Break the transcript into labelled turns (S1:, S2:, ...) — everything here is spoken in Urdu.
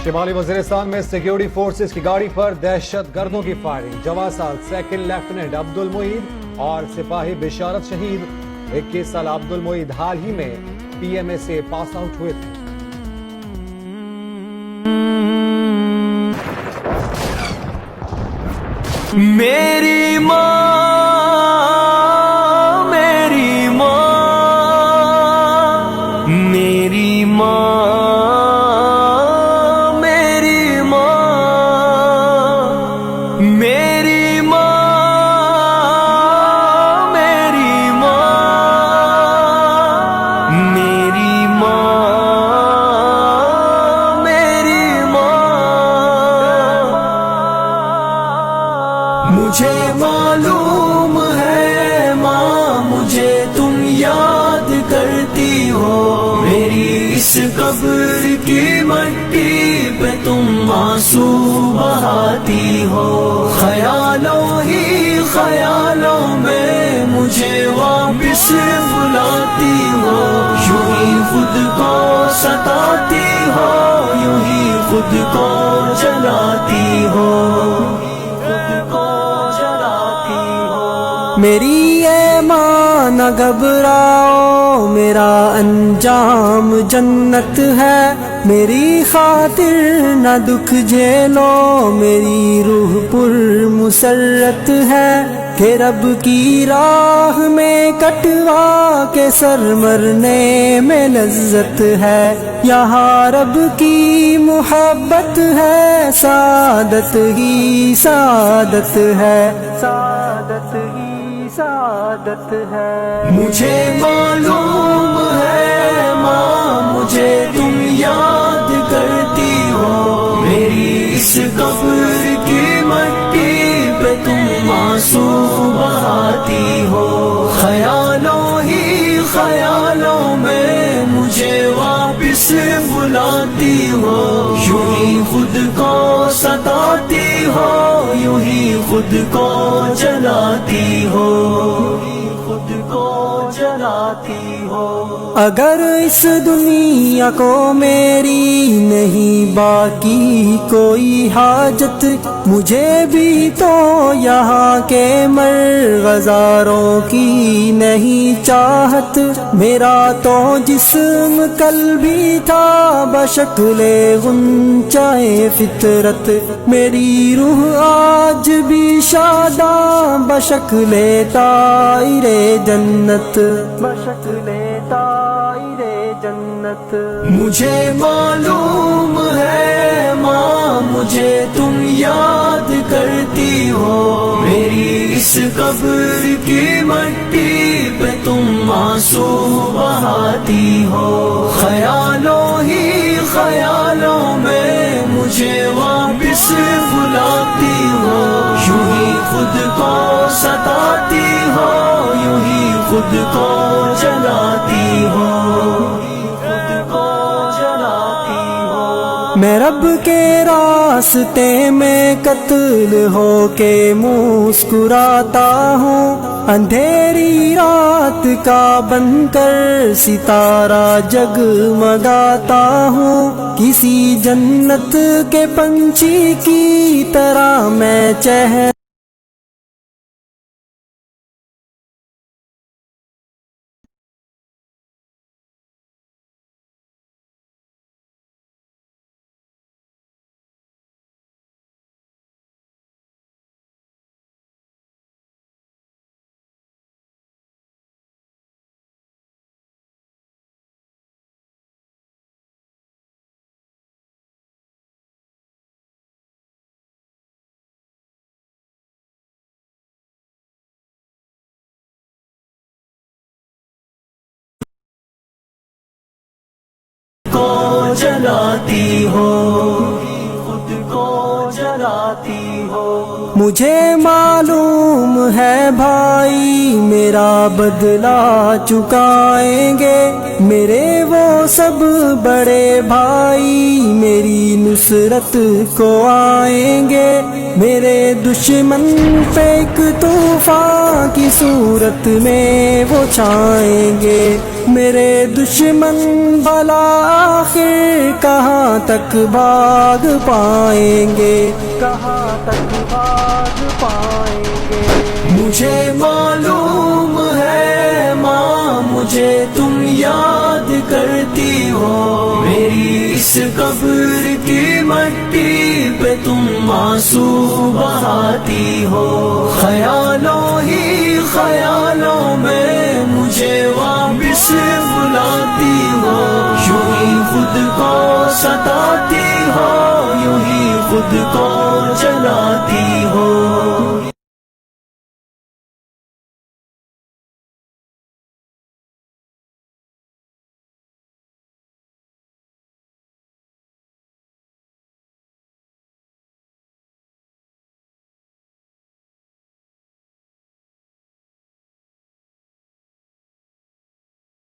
S1: شمالی وزیرستان میں سیکیورٹی فورسز کی گاڑی پر دہشت گردوں کی فائرنگ، جواں سال سیکنڈ لیفٹیننٹ عبد المعید اور سپاہی بشارت شہید 21 سال عبد المعید حال ہی میں پی ایم اے سے پاس آؤٹ ہوئے تھے۔
S2: میری ماں، میری ماں، میری ماں، میری ماں، میری ماں، میری ماں، میری ماں، میری ماں۔ مجھے معلوم ہے ماں، مجھے تم یاد کرتی ہو، میری اس قبر کی مٹی پہ تم آنسو بہاتی ہو، خیالوں ہی خیالوں میں مجھے واپس بلاتی ہو، یوں ہی خود کو ستاتی ہو، یوں ہی خود کو جلاتی ہو، میری اے ماں نہ گھبراؤ، میرا انجام جنت ہے، میری خاطر نہ دکھ جھیلو، میری روح پر مسرت ہے، کہ رب کی راہ میں کٹوا کے سر مرنے میں لذت ہے، یہاں رب کی محبت ہے، سعادت ہی سعادت ہے، سعادت ہی سعادت ہے۔ مجھے معلوم ہے ماں، مجھے تم یاد کرتی ہو، میری اس قبر کی مٹی پہ تم آنسو بہاتی ہو، خیالوں ہی خیالوں میں مجھے واپس بلاتی ہو، یوں ہی خود کو ستاتی ہو، یوں ہی خود کو جلاتی ہو، خود کو جلاتی ہو۔ اگر اس دنیا کو میری نہیں باقی کوئی حاجت، مجھے بھی تو یہاں کے مرغزاروں کی نہیں چاہت، میرا تو جسم کل بھی تھا بشکل غنچۂ فطرت، میری روح آج بھی شاداں بشکل طائر جنت، بشکل طائر جنت۔ مجھے معلوم ہے ماں، مجھے تم یاد کرتی ہو، میری اس قبر کی مٹی پہ تم آنسو بہاتی ہو، خیالوں ہی خیالوں میں مجھے واپس بلاتی ہو، یوں ہی خود کو ستاتی ہو، یوں ہی خود کو جلاتی ہو، خود کو جلاتی ہو۔ میں رب کے راستے میں قتل ہو کے مسکراتا ہوں، اندھیری رات کا بن کر ستارہ جگمگاتا ہوں، کسی جنت کے پنچھی کی طرح میں چہر کو جلاتی ہو، خود کو جلاتی ہو۔ مجھے معلوم ہے بھائی میرا بدلہ چکائیں گے، میرے وہ سب بڑے بھائی میری نصرت کو آئیں گے، میرے دشمن پہ ایک طوفان کی صورت میں وہ چھائیں گے، میرے دشمن بھلا آخر کہاں تک بھاگ پائیں گے، کہاں تک بھاگ پائیں گے۔ مجھے معلوم ہے ماں مجھے تم یاد کرتی ہو، میری اس قبر کی مٹی پہ تم آنسو بہاتی ہو، خیالوں ہی خیالوں میں مجھے واپس بلاتی ہو، یوں ہی خود کو ستاتی ہو، یوں ہی خود کو